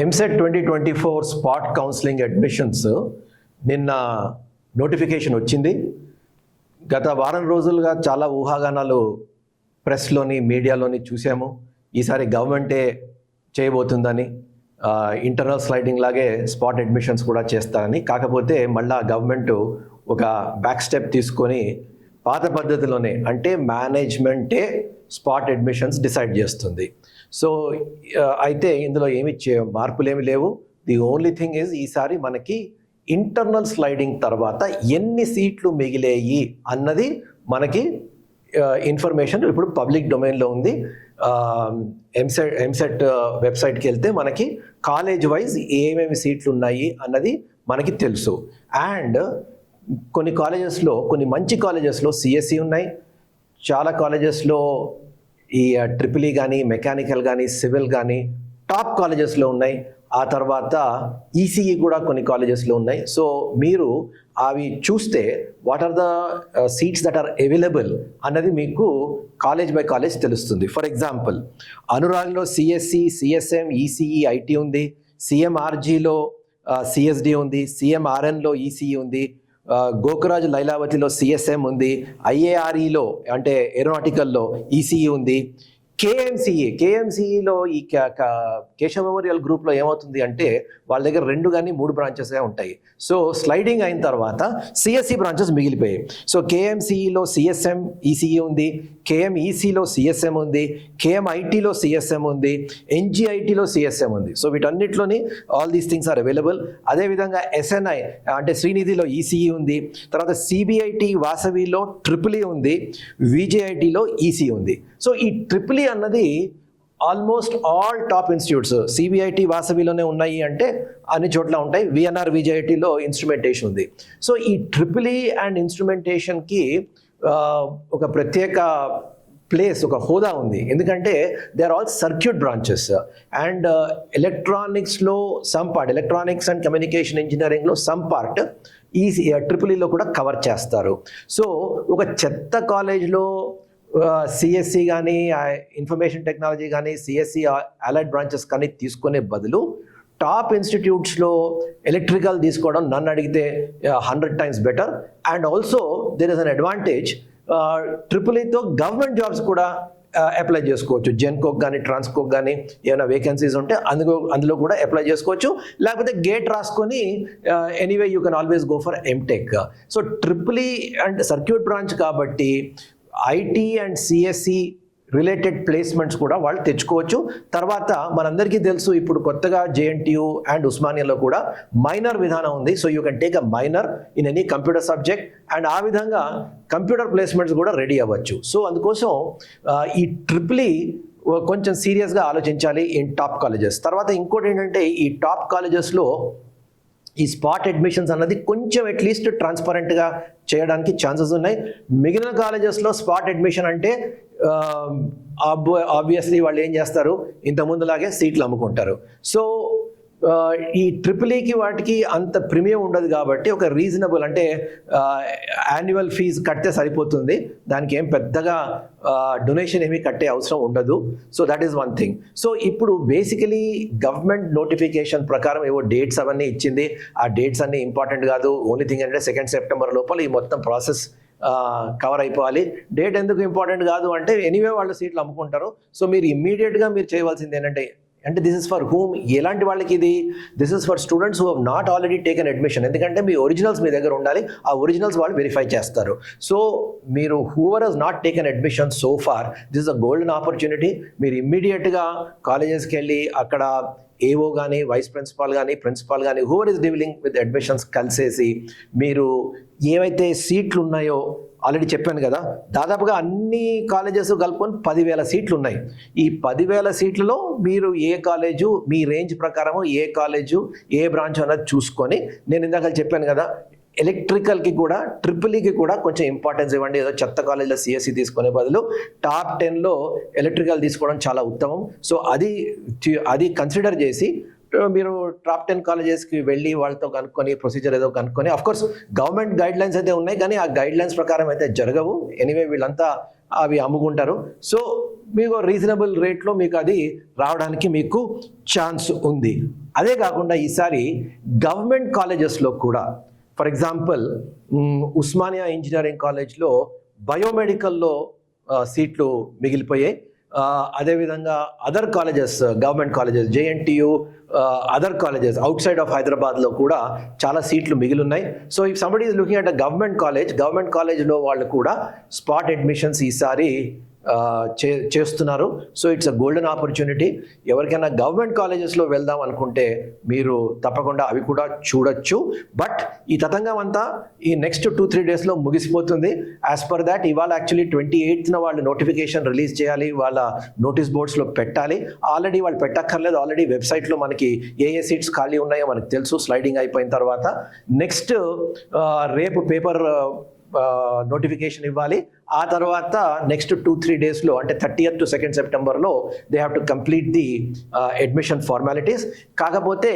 EAMCET 2024 spot counselling admissions నిన్న notification వచ్చింది. గత వారం రోజులుగా చాలా ఊహాగానాలు ప్రెస్లోని మీడియాలోని చూసాము. ఈసారి గవర్నమెంటే చేయబోతుందని, ఇంటర్నల్ స్లైడింగ్ లాగే స్పాట్ అడ్మిషన్స్ కూడా చేస్తారని. కాకపోతే మళ్ళా గవర్నమెంట్ ఒక బ్యాక్ స్టెప్ తీసుకొని పాత పద్ధతిలోనే, అంటే మేనేజ్మెంటే స్పాట్ అడ్మిషన్స్ డిసైడ్ చేస్తుంది. సో అయితే ఇందులో మార్పులు ఏమి లేవు. ది ఓన్లీ థింగ్ ఈజ్ ఈసారి మనకి ఇంటర్నల్ స్లైడింగ్ తర్వాత ఎన్ని సీట్లు మిగిలేయి అన్నది మనకి ఇన్ఫర్మేషన్ ఇప్పుడు పబ్లిక్ డొమైన్లో ఉంది. ఎంసెట్ వెబ్సైట్కి వెళ్తే మనకి కాలేజ్ వైజ్ ఏమేమి సీట్లు ఉన్నాయి అన్నది మనకి తెలుసు. అండ్ కొన్ని కాలేజెస్లో, కొన్ని మంచి కాలేజెస్లో సిఎస్సి ఉన్నాయి, చాలా కాలేజెస్లో ఈ ట్రిపుల్ ఈ కానీ, మెకానికల్ కానీ, సివిల్ కానీ టాప్ కాలేజెస్లో ఉన్నాయి. ఆ తర్వాత ఈసీఈ కూడా కొన్ని కాలేజెస్లో ఉన్నాయి. సో మీరు అవి చూస్తే what are the seats that are available అన్నది మీకు కాలేజ్ బై కాలేజ్ తెలుస్తుంది. ఫర్ ఎగ్జాంపుల్, అనురాగ్లో సిఎస్సి, సిఎస్ఎం, ఈసీఈ, ఐటీ ఉంది. సిఎంఆర్జీలో సిఎస్డి ఉంది. సిఎంఆర్ఎన్లో ఈసీఈ ఉంది. గోకురాజ్ లైలావతిలో సిఎస్ఎం ఉంది. ఐఏఆర్ఈలో అంటే ఏరోనాటికల్లో ఈసీఈ ఉంది. కేఎంసీఈలో ఈ కేశవ మెమోరియల్ గ్రూప్లో ఏమవుతుంది అంటే వాళ్ళ దగ్గర 2 కానీ 3 బ్రాంచెస్గా ఉంటాయి. సో స్లైడింగ్ అయిన తర్వాత సిఎస్సి బ్రాంచెస్ మిగిలిపోయాయి. సో కేఎంసీఈలో సిఎస్ఎం ఈసీఈ ఉంది, కేఎంఈసీలో సిఎస్ఎం ఉంది, కేఎంఐటీలో సిఎస్ఎం ఉంది, ఎన్జిఐటీలో సిఎస్ఎం ఉంది. సో వీటన్నిటిలోని all these things are available. అదేవిధంగా ఎస్ఎన్ఐ అంటే శ్రీనిధిలో ఈసీఈ ఉంది. తర్వాత సిబిఐటి వాసవిలో ట్రిపుల్ ఈ ఉంది, విజేఐటీలో ఈసీ ఉంది. సో ఈ ట్రిపుల్ ఈ అన్నది almost all top institutes, CBIT వాసవిలోనే ఉన్నాయి అంటే అన్ని చోట్ల ఉంటాయి. విఎన్ఆర్ విజేఐటీలో ఇన్స్ట్రుమెంటేషన్ ఉంది. సో ఈ ట్రిపుల్ ఈ అండ్ ఇన్స్ట్రుమెంటేషన్కి ఒక ప్రత్యేక ప్లేస్, ఒక హోదా ఉంది. ఎందుకంటే they are all circuit branches. And ఎలక్ట్రానిక్స్లో some part, electronics and communication ఇంజనీరింగ్లో సమ్ పార్ట్ ఈ ట్రిపుల్ ఈలో కూడా కవర్ చేస్తారు. సో ఒక చెత్త కాలేజ్లో సిఎస్సి కానీ, ఇన్ఫర్మేషన్ టెక్నాలజీ కానీ, సిఎస్సి అలైడ్ బ్రాంచెస్ కానీ తీసుకునే బదులు టాప్ ఇన్స్టిట్యూట్స్లో ఎలక్ట్రికల్ తీసుకోవడం నన్ను అడిగితే 100 times better. And also there is an advantage, triple ఈతో గవర్నమెంట్ జాబ్స్ కూడా అప్లై చేసుకోవచ్చు. జెన్కోక్ కానీ, ట్రాన్స్కోక్ కానీ ఏమైనా వేకెన్సీస్ ఉంటే అందులో కూడా అప్లై చేసుకోవచ్చు. లేకపోతే గేట్ రాసుకొని anyway you can always go for MTech. So triple E and circuit branch కాబట్టి IT and CSC related placements కూడా వాళ్ళు తెచ్చుకోవచ్చు. తర్వాత మనందరికీ తెలుసు, ఇప్పుడు కొత్తగా జేఎన్టీయూ అండ్ ఉస్మానియాలో కూడా మైనర్ విధానం ఉంది. So you can take a minor in any computer subject and ఆ విధంగా కంప్యూటర్ ప్లేస్మెంట్స్ కూడా రెడీ అవ్వచ్చు. సో అందుకోసం ఈ ట్రిపుల్ ఈ కొంచెం సీరియస్గా ఆలోచించాలి ఇన్ టాప్ కాలేజెస్. తర్వాత ఇంకోటి ఏంటంటే, ఈ టాప్ కాలేజెస్లో ఈ స్పాట్ అడ్మిషన్స్ అన్నది కొంచెం అట్లీస్ట్ ట్రాన్స్పరెంట్గా చేయడానికి ఛాన్సెస్ ఉన్నాయి. మిగిలిన కాలేజెస్లో స్పాట్ అడ్మిషన్ అంటే ఆబ్వియస్లీ వాళ్ళు ఏం చేస్తారు, ఇంతకుముందులాగే సీట్లు అమ్ముకుంటారు. సో ఈ ట్రిపుల్ ఈకి వాటికి అంత ప్రీమియం ఉండదు కాబట్టి ఒక రీజనబుల్, అంటే యాన్యువల్ ఫీజు కడితే సరిపోతుంది, దానికి ఏం పెద్దగా డొనేషన్ ఏమీ కట్టే అవసరం ఉండదు. So that is one thing. So ఇప్పుడు బేసికలీ గవర్నమెంట్ నోటిఫికేషన్ ప్రకారం ఏవో డేట్స్ అవన్నీ ఇచ్చింది. ఆ డేట్స్ అన్నీ ఇంపార్టెంట్ కాదు. ఓన్లీ థింగ్ అంటే 2 September లోపల ఈ మొత్తం ప్రాసెస్ కవర్ అయిపోవాలి. డేట్ ఎందుకు ఇంపార్టెంట్ కాదు అంటే ఎనీవే వాళ్ళు సీట్లు అమ్ముకుంటారు. సో మీరు ఇమ్మీడియట్గా మీరు చేయవలసింది ఏంటంటే దిస్ ఇస్ ఫర్ హూమ్, ఎలాంటి వాళ్ళకి ఇది, this is for students who have not already taken admission. ఎందుకంటే మీ ఒరిజినల్స్ మీ దగ్గర ఉండాలి, ఆ ఒరిజినల్స్ వాళ్ళు వెరిఫై చేస్తారు. సో మీరు whoever has not taken admission so far, this is a golden opportunity. మీరు ఇమ్మీడియట్గా కాలేజెస్కి వెళ్ళి అక్కడ ఏఓ కానీ, వైస్ ప్రిన్సిపాల్ కానీ, ప్రిన్సిపాల్ కానీ, whoever is dealing with admissions కలిసేసి మీరు ఏవైతే సీట్లు ఉన్నాయో, ఆల్రెడీ చెప్పాను కదా, దాదాపుగా అన్ని కాలేజెస్ కలుపుకొని 10,000 సీట్లు ఉన్నాయి. ఈ 10,000 సీట్లలో మీరు ఏ కాలేజు, మీ రేంజ్ ప్రకారము ఏ కాలేజు, ఏ బ్రాంచ్ అన్నది చూసుకొని, నేను ఇందాక చెప్పాను కదా, ఎలక్ట్రికల్కి కూడా ట్రిపుల్ ఈకి కూడా కొంచెం ఇంపార్టెన్స్ ఇవ్వండి. ఏదో చెత్త కాలేజ్లో సిఎస్సి తీసుకునే బదులు టాప్ 10లో ఎలక్ట్రికల్ తీసుకోవడం చాలా ఉత్తమం. సో అది కన్సిడర్ చేసి మీరు టాప్ 10 కాలేజెస్కి వెళ్ళి వాళ్ళతో కనుక్కొని ప్రొసీజర్ ఏదో కనుక్కొని, అఫ్కోర్స్ గవర్నమెంట్ గైడ్ లైన్స్ అయితే ఉన్నాయి కానీ ఆ గైడ్ లైన్స్ ప్రకారం అయితే జరగవు. ఎనీవే వీళ్ళంతా అవి అమ్ముకుంటారు. సో మీకు రీజనబుల్ రేట్లో మీకు అది రావడానికి మీకు ఛాన్స్ ఉంది. అదే కాకుండా ఈసారి గవర్నమెంట్ కాలేజెస్లో కూడా, ఫర్ ఎగ్జాంపుల్ ఉస్మానియా ఇంజనీరింగ్ కాలేజ్లో బయోమెడికల్లో సీట్లు మిగిలిపోయాయి. అదేవిధంగా other colleges, government colleges, JNTU, other colleges out side of హైదరాబాద్లో కూడా చాలా సీట్లు మిగిలి ఉన్నాయి. So if somebody is looking at a government కాలేజ్లో వాళ్ళు కూడా స్పాట్ అడ్మిషన్స్ ఈసారి చేస్తున్నారు. So it's a golden opportunity. ఎవరికైనా గవర్నమెంట్ కాలేజెస్లో వెళ్దాం అనుకుంటే మీరు తప్పకుండా అవి కూడా చూడొచ్చు. బట్ ఈ తతంగం అంతా ఈ నెక్స్ట్ 2-3 డేస్లో ముగిసిపోతుంది. యాజ్ పర్ దాట్ ఇవాళ యాక్చువల్లీ 28న వాళ్ళు నోటిఫికేషన్ రిలీజ్ చేయాలి, వాళ్ళ నోటీస్ బోర్డ్స్లో పెట్టాలి. ఆల్రెడీ వాళ్ళు పెట్టక్కర్లేదు, ఆల్రెడీ వెబ్సైట్లో మనకి ఏ సీట్స్ ఖాళీ ఉన్నాయో మనకు తెలుసు. స్లైడింగ్ అయిపోయిన తర్వాత నెక్స్ట్ రేపు పేపర్ నోటిఫికేషన్ ఇవ్వాలి. ఆ తర్వాత నెక్స్ట్ 2-3 డేస్లో అంటే 30th to 2nd సెప్టెంబర్లో they have to complete the admission formalities. కాకపోతే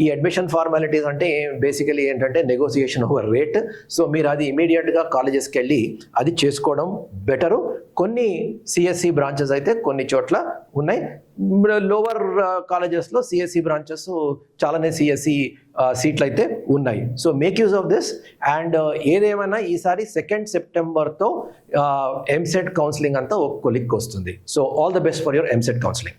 ఈ అడ్మిషన్ ఫార్మాలిటీస్ అంటే బేసికలీ ఏంటంటే నెగోసియేషన్ ఓవర్ రేట్. సో మీరు అది ఇమీడియట్గా కాలేజెస్కి వెళ్ళి అది చేసుకోవడం బెటరు. కొన్ని CSE బ్రాంచెస్ అయితే కొన్ని చోట్ల ఉన్నాయి. లోవర్ కాలేజెస్లో CSE బ్రాంచెస్ చాలానే CSE సీట్లు అయితే ఉన్నాయి. So make use of this. And ఏదేమైనా ఈసారి 2nd సెప్టెంబర్తో MCET కౌన్సిలింగ్ అంతా ఒక కొలిక్కి వస్తుంది. So all the best for your MCET counselling.